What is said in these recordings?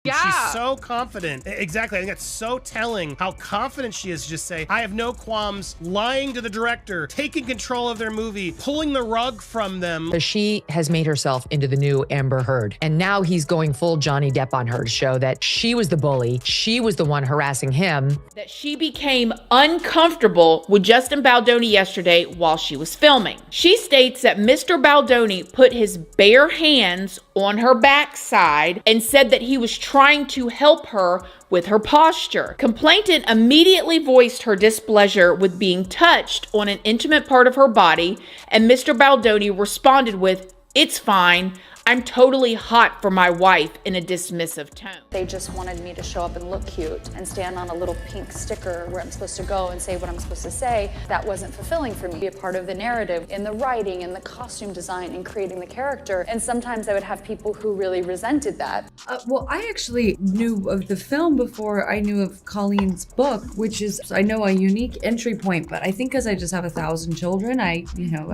Yeah. She's so confident. Exactly. I think that's so telling how confident she is to just say, I have no qualms lying to the director, taking control of their movie, pulling the rug from them. She has made herself into the new Amber Heard. And now he's going full Johnny Depp on her to show that she was the bully. She was the one harassing him. That she became uncomfortable with Justin Baldoni yesterday while she was filming. She states that Mr. Baldoni put his bare hands on her backside and said that he was trying to help her with her posture. Complainant immediately voiced her displeasure with being touched on an intimate part of her body, and Mr. Baldoni responded with, "It's fine. I'm totally hot for my wife," in a dismissive tone. They just wanted me to show up and look cute and stand on a little pink sticker where I'm supposed to go and say what I'm supposed to say. That wasn't fulfilling for me. Be a part of the narrative in the writing and the costume design and creating the character. And sometimes I would have people who really resented that. Well, I actually knew of the film before I knew of Colleen's book, which is, I know, a unique entry point, but I think because I just have 1,000 children, I,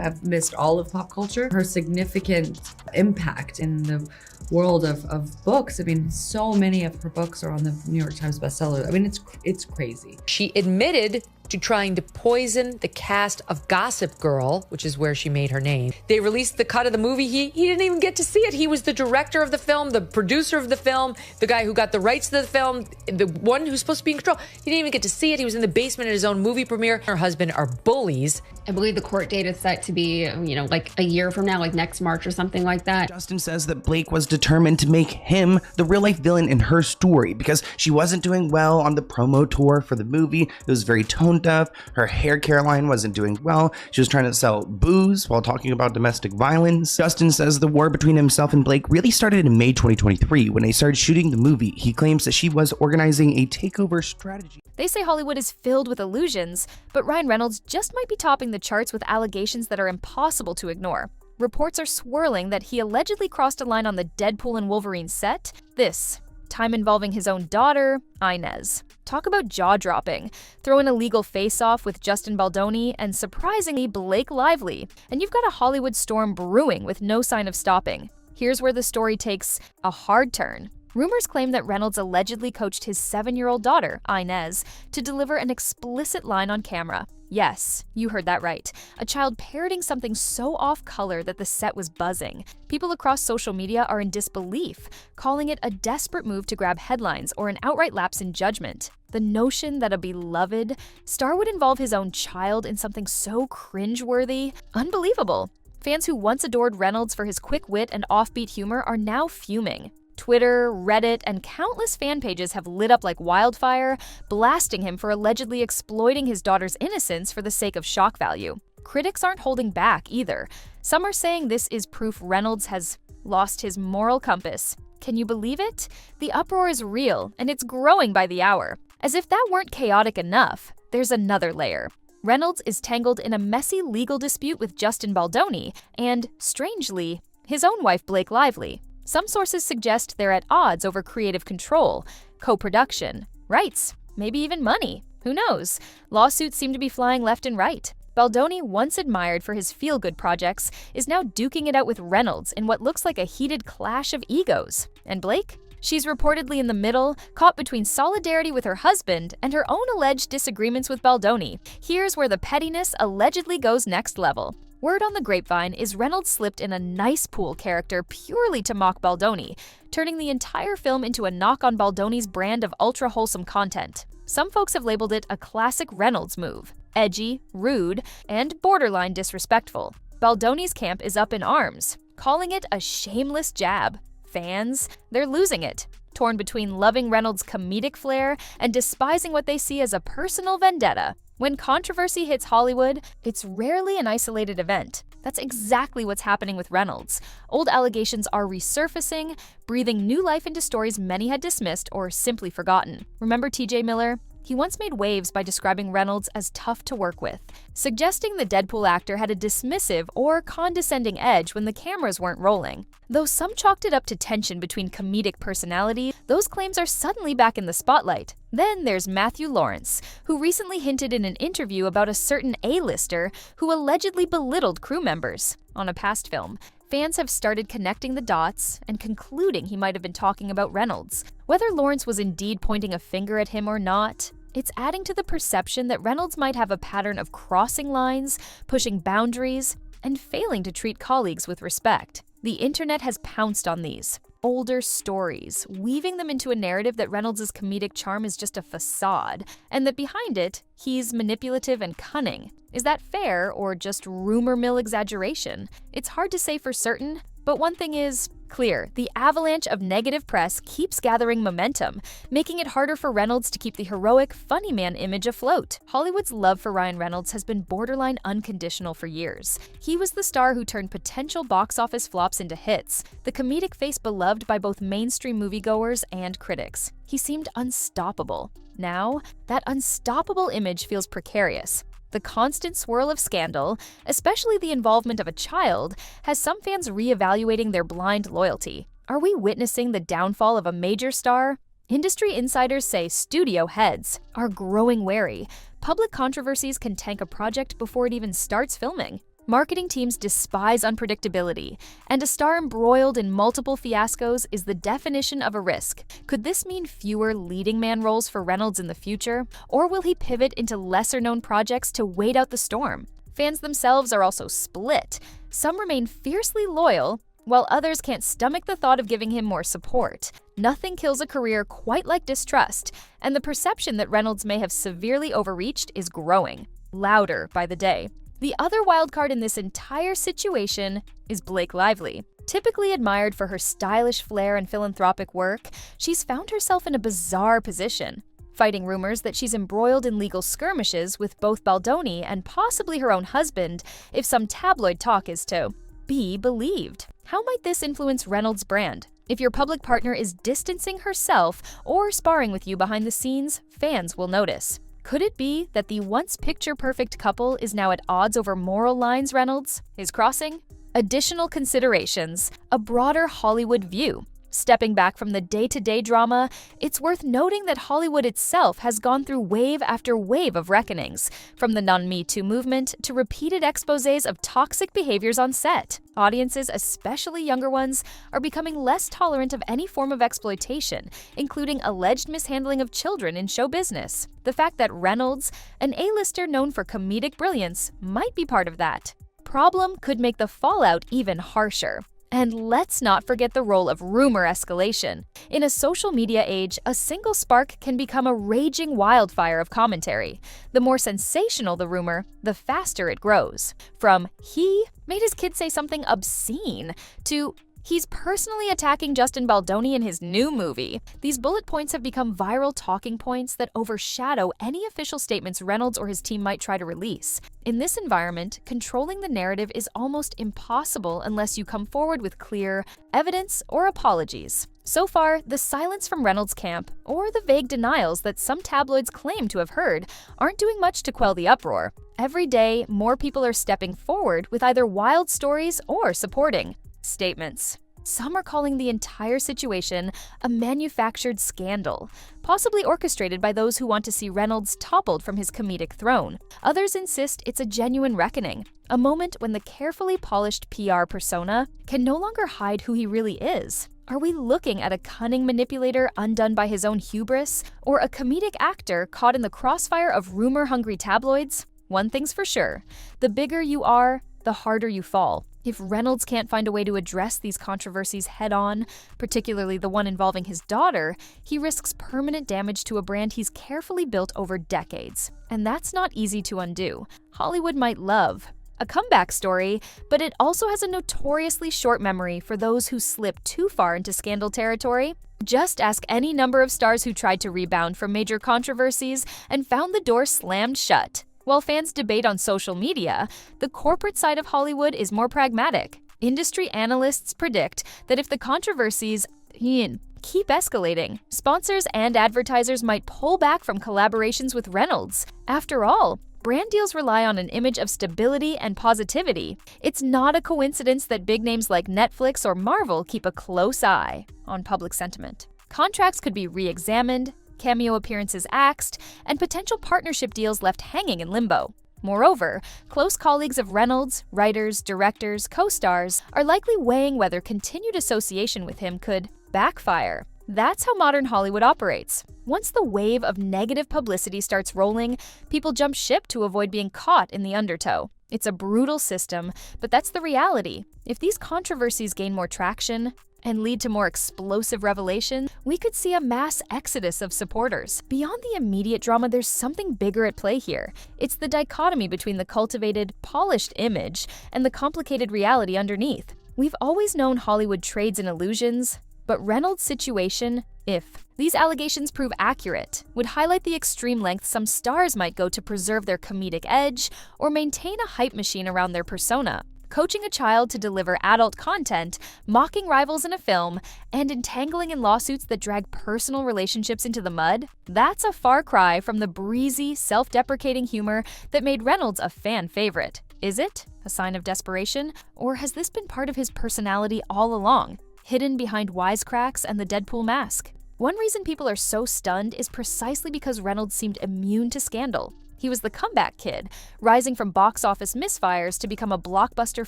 have missed all of pop culture. Her significant impact in the world of books. I mean, so many of her books are on the New York Times bestseller. I mean, it's crazy. She admitted to trying to poison the cast of Gossip Girl, which is where she made her name. They released the cut of the movie. He didn't even get to see it. He was the director of the film, the producer of the film, the guy who got the rights to the film, the one who's supposed to be in control. He didn't even get to see it. He was in the basement at his own movie premiere. Her husband are bullies. I believe the court date is set to be, like a year from now, like next March or something like that. Justin says that Blake was determined to make him the real-life villain in her story because she wasn't doing well on the promo tour for the movie. It was very tone deaf. Her hair care line wasn't doing well. She was trying to sell booze while talking about domestic violence. Justin says the war between himself and Blake really started in May 2023 when they started shooting the movie. He claims that she was organizing a takeover strategy. They say Hollywood is filled with illusions, but Ryan Reynolds just might be topping the charts with allegations that are impossible to ignore. Reports are swirling that he allegedly crossed a line on the Deadpool and Wolverine set. This time involving his own daughter, Inez. Talk about jaw-dropping. Throw in a legal face-off with Justin Baldoni and, surprisingly, Blake Lively. And you've got a Hollywood storm brewing with no sign of stopping. Here's where the story takes a hard turn. Rumors claim that Reynolds allegedly coached his 7-year-old daughter, Inez, to deliver an explicit line on camera. Yes, you heard that right. A child parroting something so off-color that the set was buzzing. People across social media are in disbelief, calling it a desperate move to grab headlines or an outright lapse in judgment. The notion that a beloved star would involve his own child in something so cringeworthy? Unbelievable. Fans who once adored Reynolds for his quick wit and offbeat humor are now fuming. Twitter, Reddit, and countless fan pages have lit up like wildfire, blasting him for allegedly exploiting his daughter's innocence for the sake of shock value. Critics aren't holding back either. Some are saying this is proof Reynolds has lost his moral compass. Can you believe it? The uproar is real, and it's growing by the hour. As if that weren't chaotic enough, there's another layer. Reynolds is tangled in a messy legal dispute with Justin Baldoni and, strangely, his own wife Blake Lively. Some sources suggest they're at odds over creative control, co-production, rights, maybe even money. Who knows? Lawsuits seem to be flying left and right. Baldoni, once admired for his feel-good projects, is now duking it out with Reynolds in what looks like a heated clash of egos. And Blake? She's reportedly in the middle, caught between solidarity with her husband and her own alleged disagreements with Baldoni. Here's where the pettiness allegedly goes next level. Word on the grapevine is Reynolds slipped in a nice pool character purely to mock Baldoni, turning the entire film into a knock on Baldoni's brand of ultra-wholesome content. Some folks have labeled it a classic Reynolds move. Edgy, rude, and borderline disrespectful. Baldoni's camp is up in arms, calling it a shameless jab. Fans, they're losing it, torn between loving Reynolds' comedic flair and despising what they see as a personal vendetta. When controversy hits Hollywood, it's rarely an isolated event. That's exactly what's happening with Reynolds. Old allegations are resurfacing, breathing new life into stories many had dismissed or simply forgotten. Remember T.J. Miller? He once made waves by describing Reynolds as tough to work with, suggesting the Deadpool actor had a dismissive or condescending edge when the cameras weren't rolling. Though some chalked it up to tension between comedic personality, those claims are suddenly back in the spotlight. Then there's Matthew Lawrence, who recently hinted in an interview about a certain A-lister who allegedly belittled crew members on a past film. Fans have started connecting the dots and concluding he might have been talking about Reynolds. Whether Lawrence was indeed pointing a finger at him or not, it's adding to the perception that Reynolds might have a pattern of crossing lines, pushing boundaries, and failing to treat colleagues with respect. The internet has pounced on these older stories, weaving them into a narrative that Reynolds' comedic charm is just a facade, and that behind it, he's manipulative and cunning. Is that fair or just rumor mill exaggeration? It's hard to say for certain, but one thing is clear: the avalanche of negative press keeps gathering momentum, making it harder for Reynolds to keep the heroic, funny man image afloat. Hollywood's love for Ryan Reynolds has been borderline unconditional for years. He was the star who turned potential box office flops into hits, the comedic face beloved by both mainstream moviegoers and critics. He seemed unstoppable. Now, that unstoppable image feels precarious. The constant swirl of scandal, especially the involvement of a child, has some fans reevaluating their blind loyalty. Are we witnessing the downfall of a major star? Industry insiders say studio heads are growing wary. Public controversies can tank a project before it even starts filming. Marketing teams despise unpredictability, and a star embroiled in multiple fiascos is the definition of a risk. Could this mean fewer leading man roles for Reynolds in the future, or will he pivot into lesser-known projects to wait out the storm? Fans themselves are also split. Some remain fiercely loyal, while others can't stomach the thought of giving him more support. Nothing kills a career quite like distrust, and the perception that Reynolds may have severely overreached is growing, louder by the day. The other wildcard in this entire situation is Blake Lively. Typically admired for her stylish flair and philanthropic work, she's found herself in a bizarre position, fighting rumors that she's embroiled in legal skirmishes with both Baldoni and possibly her own husband, if some tabloid talk is to be believed. How might this influence Reynolds' brand? If your public partner is distancing herself or sparring with you behind the scenes, fans will notice. Could it be that the once picture-perfect couple is now at odds over moral lines Reynolds is crossing? Additional considerations, a broader Hollywood view. Stepping back from the day-to-day drama, it's worth noting that Hollywood itself has gone through wave after wave of reckonings, from the non-Me Too movement to repeated exposés of toxic behaviors on set. Audiences, especially younger ones, are becoming less tolerant of any form of exploitation, including alleged mishandling of children in show business. The fact that Reynolds, an A-lister known for comedic brilliance, might be part of that problem could make the fallout even harsher. And let's not forget the role of rumor escalation. In a social media age, a single spark can become a raging wildfire of commentary. The more sensational the rumor, the faster it grows. From "he made his kid say something obscene" to "he's personally attacking Justin Baldoni in his new movie." These bullet points have become viral talking points that overshadow any official statements Reynolds or his team might try to release. In this environment, controlling the narrative is almost impossible unless you come forward with clear evidence or apologies. So far, the silence from Reynolds' camp, or the vague denials that some tabloids claim to have heard, aren't doing much to quell the uproar. Every day, more people are stepping forward with either wild stories or supporting statements. Some are calling the entire situation a manufactured scandal, possibly orchestrated by those who want to see Reynolds toppled from his comedic throne. Others insist it's a genuine reckoning, a moment when the carefully polished PR persona can no longer hide who he really is. Are we looking at a cunning manipulator undone by his own hubris, or a comedic actor caught in the crossfire of rumor-hungry tabloids? One thing's for sure: the bigger you are, the harder you fall. If Reynolds can't find a way to address these controversies head-on, particularly the one involving his daughter, he risks permanent damage to a brand he's carefully built over decades. And that's not easy to undo. Hollywood might love a comeback story, but it also has a notoriously short memory for those who slip too far into scandal territory. Just ask any number of stars who tried to rebound from major controversies and found the door slammed shut. While fans debate on social media, the corporate side of Hollywood is more pragmatic. Industry analysts predict that if the controversies keep escalating, sponsors and advertisers might pull back from collaborations with Reynolds. After all, brand deals rely on an image of stability and positivity. It's not a coincidence that big names like Netflix or Marvel keep a close eye on public sentiment. Contracts could be re-examined, cameo appearances axed, and potential partnership deals left hanging in limbo. Moreover, close colleagues of Reynolds, writers, directors, co-stars, are likely weighing whether continued association with him could backfire. That's how modern Hollywood operates. Once the wave of negative publicity starts rolling, people jump ship to avoid being caught in the undertow. It's a brutal system, but that's the reality. If these controversies gain more traction and lead to more explosive revelation, we could see a mass exodus of supporters. Beyond the immediate drama, there's something bigger at play here. It's the dichotomy between the cultivated, polished image and the complicated reality underneath. We've always known Hollywood trades in illusions, but Reynolds' situation, if these allegations prove accurate, would highlight the extreme lengths some stars might go to preserve their comedic edge or maintain a hype machine around their persona. Coaching a child to deliver adult content, mocking rivals in a film, and entangling in lawsuits that drag personal relationships into the mud, that's a far cry from the breezy, self-deprecating humor that made Reynolds a fan favorite. Is it a sign of desperation, or has this been part of his personality all along, hidden behind wisecracks and the Deadpool mask? One reason people are so stunned is precisely because Reynolds seemed immune to scandal. He was the comeback kid, rising from box office misfires to become a blockbuster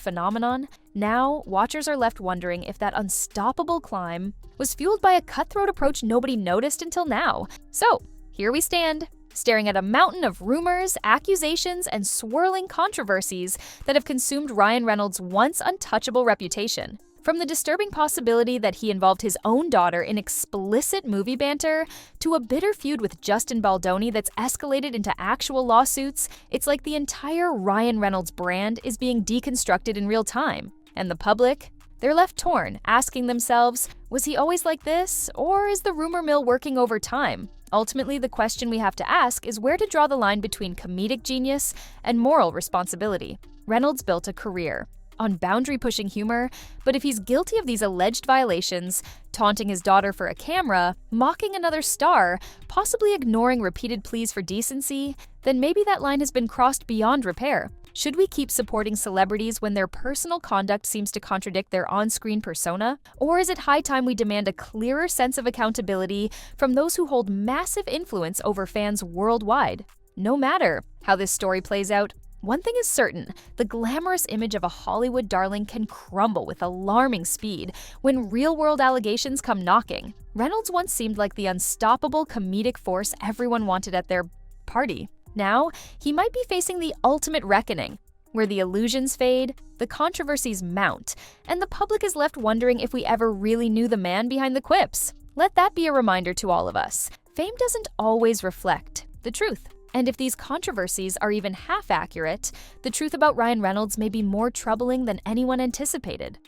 phenomenon. Now, watchers are left wondering if that unstoppable climb was fueled by a cutthroat approach nobody noticed until now. So, here we stand, staring at a mountain of rumors, accusations, and swirling controversies that have consumed Ryan Reynolds' once untouchable reputation. From the disturbing possibility that he involved his own daughter in explicit movie banter, to a bitter feud with Justin Baldoni that's escalated into actual lawsuits, it's like the entire Ryan Reynolds brand is being deconstructed in real time. And the public? They're left torn, asking themselves, was he always like this, or is the rumor mill working over time? Ultimately, the question we have to ask is where to draw the line between comedic genius and moral responsibility. Reynolds built a career on boundary-pushing humor, but if he's guilty of these alleged violations, taunting his daughter for a camera, mocking another star, possibly ignoring repeated pleas for decency, then maybe that line has been crossed beyond repair. Should we keep supporting celebrities when their personal conduct seems to contradict their on-screen persona? Or is it high time we demand a clearer sense of accountability from those who hold massive influence over fans worldwide? No matter how this story plays out, one thing is certain, the glamorous image of a Hollywood darling can crumble with alarming speed when real-world allegations come knocking. Reynolds once seemed like the unstoppable comedic force everyone wanted at their party. Now, he might be facing the ultimate reckoning, where the illusions fade, the controversies mount, and the public is left wondering if we ever really knew the man behind the quips. Let that be a reminder to all of us. Fame doesn't always reflect the truth. And if these controversies are even half accurate, the truth about Ryan Reynolds may be more troubling than anyone anticipated.